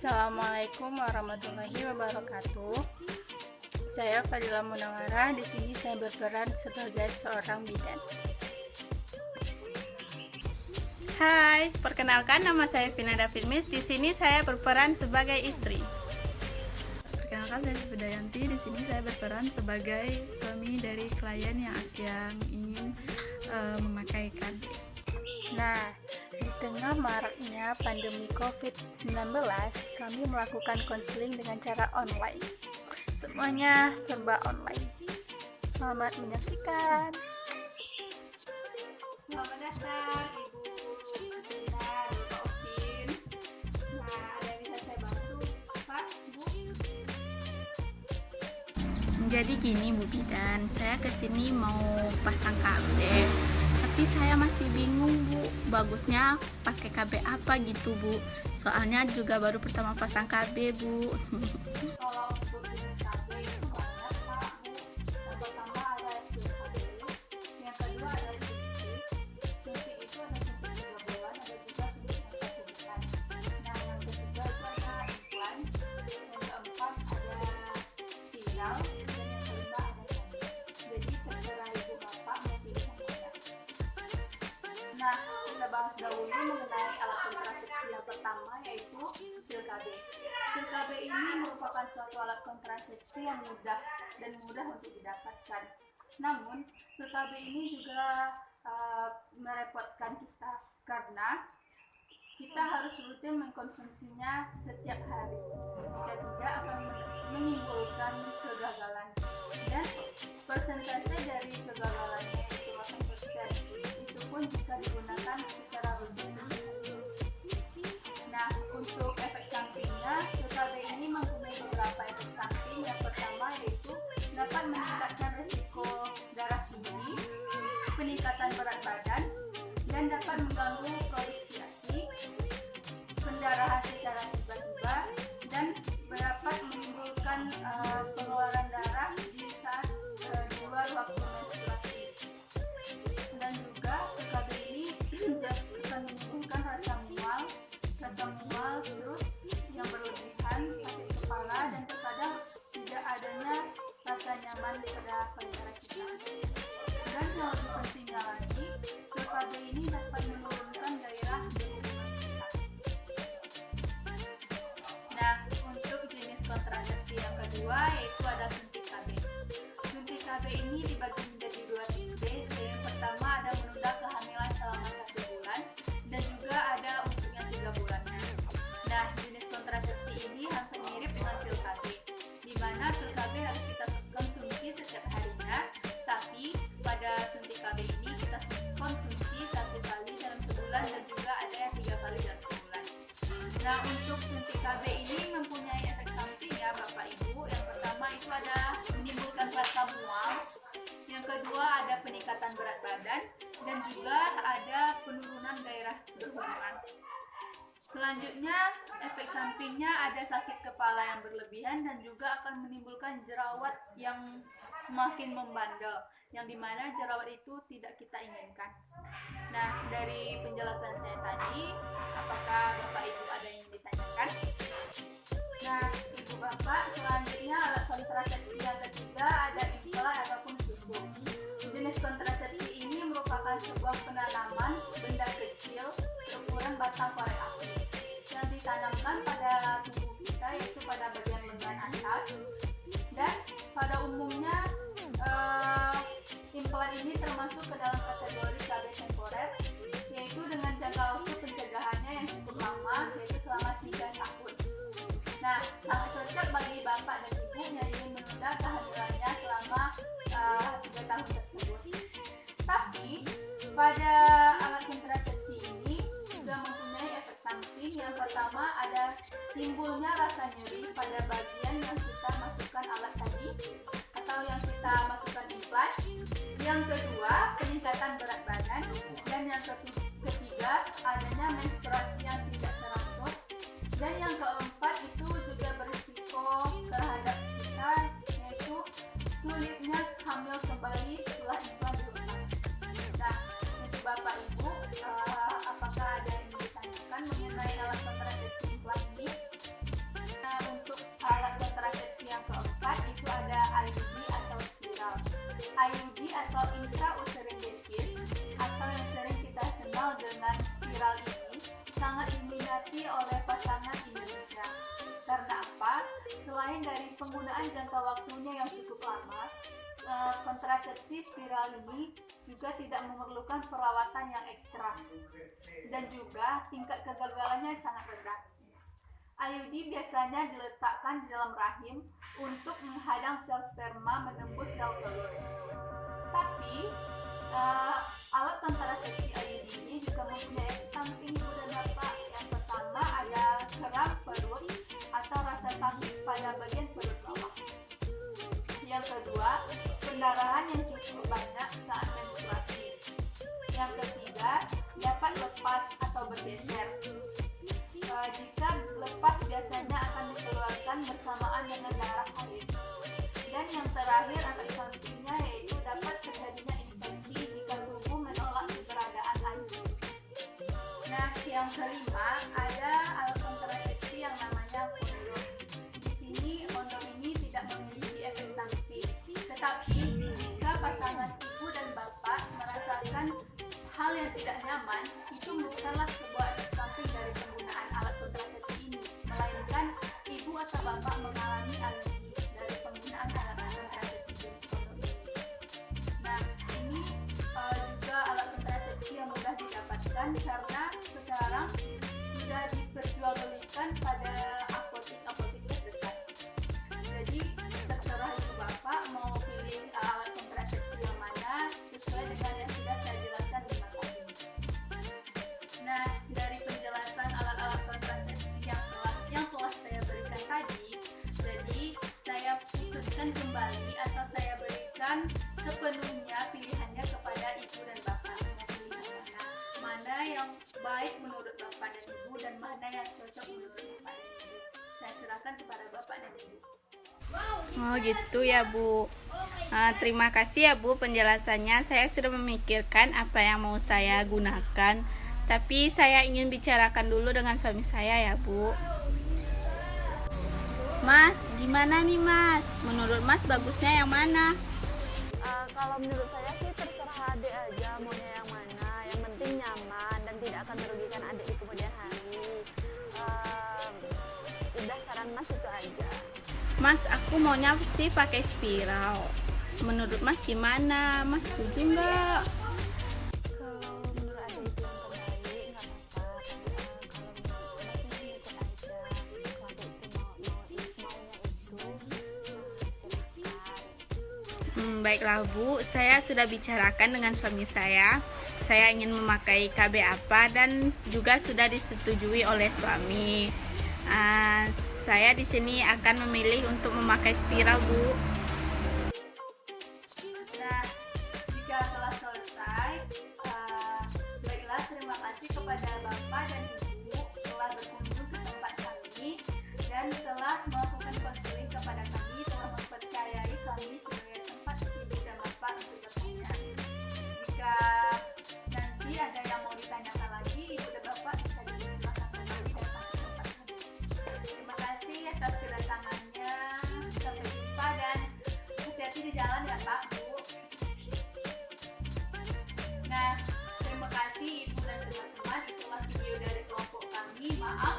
Assalamualaikum warahmatullahi wabarakatuh. Saya Fadila Munawara. Di sini saya berperan sebagai seorang bidan. Hai, perkenalkan nama saya Vinada Filmis. Di sini saya berperan sebagai istri. Perkenalkan, saya Budayanti. Di sini saya berperan sebagai suami dari klien yang ingin memakai KB. Nah, di tengah maraknya pandemi COVID-19, kami melakukan konseling dengan cara online. Semuanya serba online. Selamat menyaksikan. Selamat datang Ibu Atina dan Pak Ocin. Nah, ada yang bisa saya bantu, Pak, Bu? Jadi gini Bu Bidan, saya kesini mau pasang KB, tapi saya masih bingung Bu, bagusnya pakai KB apa gitu Bu, soalnya juga baru pertama pasang KB Bu. Kalau untuk jenis KB itu banyak Pak, Bu. Yang pertama ada KB, yang kedua ada suntik. Suntik itu ada suntik 3 bulan, ada juga suntik yang 1 bulan. Nah, yang ketiga itu ada implan, yang keempat ada spiral, dan yang kelima ada KB. Jadi terserah ibu bapak mau pilih yang mana. Nah, kita bahas dahulu mengenai alat kontrasepsi yang pertama, yaitu pil KB. Pil KB ini merupakan suatu alat kontrasepsi yang mudah untuk didapatkan. Namun, pil KB ini juga merepotkan kita karena kita harus rutin mengkonsumsinya setiap hari. Jika tidak akan menimbulkan kegagalan. Dan persentase dari kegagalannya itu 8%. Itu pun jika digunakan secara rutin. Nah, untuk efek sampingnya, pil KB ini mempunyai beberapa efek samping. Yang pertama yaitu dapat meningkatkan risiko darah tinggi, peningkatan berat badan, dan dapat mengganggu produksi ASI, pendarahan secara tiba-tiba, dan dapat menimbulkan pengeluaran darah di saat di luar waktu menstruasi. Dan juga KB ini akan menimbulkan rasa mual, terus yang berlebihan, sakit kepala, dan terkadang tidak adanya rasa nyaman pada payudara kita. Dan yang lebih pentingnya lagi, KB ini dapat menurunkan gairah berhubungan kita. Nah, untuk jenis kontrasepsi yang kedua yaitu ada suntik KB. Suntik KB ini dibagi menjadi 2 tipe. Yang pertama ada menunda kehamilan selama 1 bulan dan juga ada untuk yang 3 bulannya. Nah, jenis kontrasepsi ini hampir mirip dengan pil KB, di mana pil KB harus kita konsumsi setiap harinya, tapi pada suntik KB ini kita konsumsi 1 kali dalam sebulan dan juga ada yang 3 kali dalam sebulan. Nah, untuk suntik KB ini mempunyai efek samping ya Bapak Ibu. Yang pertama itu ada menimbulkan rasa mual, yang kedua ada peningkatan berat badan, dan juga ada penurunan gairah berhubungan. Selanjutnya, efek sampingnya ada sakit kepala yang berlebihan dan juga akan menimbulkan jerawat yang semakin membandel, yang dimana jerawat itu tidak kita inginkan. Nah, dari penjelasan saya tadi, apakah Bapak Ibu ada yang ditanyakan? Nah, Ibu Bapak, selanjutnya alat kontrasepsi yang ketiga ada implan ataupun susu. Jenis kontrasepsi ini merupakan sebuah penanaman benda kecil seukuran batang korek api yang ditanamkan pada tubuh kita, yaitu pada bagian lengan atas. Dan pada umumnya implan ini termasuk ke dalam kategori KB temporer, yaitu dengan jangka waktu pencegahannya yang cukup lama, yaitu selama 3 tahun. Nah, sangat cocok bagi bapak dan ibu yang ingin menunda kehamilannya selama 3 tahun tersebut. Tapi pada alat kontrasepsi ini juga mempunyai efek samping. Yang pertama ada timbulnya rasa nyeri pada bagian yang kita masukkan alat tadi atau yang kita masukkan implan. Yang kedua, peningkatan berat badan, dan yang ketiga adanya menstruasi yang tidak teratur. Dan yang keempat itu juga berisiko terhadap kita, yaitu sulitnya hamil kembali setelah implan dilepas. Nah, untuk Bapak Ibu, apakah ada yang ditanyakan mengenai alat kontrasepsi implan ini? IUD atau intrauterine device atau yang sering kita kenal dengan spiral ini sangat diminati oleh pasangan Indonesia. Karena apa? Selain dari penggunaan jangka waktunya yang cukup lama, kontrasepsi spiral ini juga tidak memerlukan perawatan yang ekstra dan juga tingkat kegagalannya sangat rendah. IUD biasanya diletakkan di dalam rahim untuk menghadang sel sperma menembus sel telur. Tapi alat kontrasepsi IUD ini juga mempunyai efek samping beberapa. Yang pertama ada kram perut atau rasa sakit pada bagian perut bawah. Yang kedua, pendarahan yang cukup banyak saat menstruasi. Yang ketiga, dapat lepas atau bergeser. Jika lepas biasanya akan dikeluarkan bersamaan dengan darah haid. Dan yang terakhir efek sampingnya yaitu dapat terjadinya infeksi jika tubuh menolak keberadaan IUD. Nah, yang kelima ada alat kontrasepsi yang namanya kondom. Di sini kondom ini tidak memiliki efek samping, tetapi jika pasangan ibu dan bapak merasakan hal yang tidak nyaman, itu bukanlah sebuah efek samping dari penggunaan alat kontrasepsi ini, melainkan ibu atau bapak mengalami alergi dari penggunaan alat kontrasepsi jenis kondom ini. Nah, ini juga alat kontrasepsi yang mudah didapatkan karena sekarang sudah diperjualbelikan pada apotek-apotek terdekat. Jadi terserah ibu bapak mau pilih alat kontrasepsi yang mana sesuai dengan yang sudah saya jelaskan di mata ini. Nah, dari penjelasan alat-alat kontrasepsi yang telah saya berikan tadi, jadi saya putuskan kembali atau saya berikan sepenuhnya pilihannya kepada ibu dan bapak. Mana yang baik menurut bapak dan ibu dan mana yang cocok menurut bapak dan ibu. Saya serahkan kepada bapak dan ibu. Oh gitu ya Bu. Terima kasih ya Bu penjelasannya. Saya sudah memikirkan apa yang mau saya gunakan. Tapi saya ingin bicarakan dulu dengan suami saya ya Bu. Mas, gimana nih Mas? Menurut Mas bagusnya yang mana? Kalau menurut saya sih terserah adik aja maunya yang mana. Yang penting nyaman dan tidak akan merugikan adik di kemudian hari. Udah saran Mas itu aja. Mas, aku maunya sih pakai spiral. Menurut Mas gimana? Mas setuju nggak? Kalau menurut adik itu yang terbaik nggak apa-apa. Kalau menurut Masnya ikut aja. Kalau adik itu maunya itu silahkan. Baiklah Bu, saya sudah bicarakan dengan suami saya. Saya ingin memakai KB apa dan juga sudah disetujui oleh suami. Saya di sini akan memilih untuk memakai spiral Bu. Nah, jika telah selesai, baiklah terima kasih kepada bapak dan ibu telah berkunjung ke tempat kami dan telah melakukan konseling kepada kami, telah mempercayai kami sebagai tempat ibu dan bapak untuk bertanya. Jika nanti ada yang mau ditanyakan lagi, ibu dan bapak bisa dipersilakan kembali datang ke tempat kami. Terima kasih atas kedatangannya. Sampai jumpa dan hati-hati di jalan ya Pak, Bu. Nah, terima kasih Ibu dan teman-teman. Itulah video dari kelompok kami. Maaf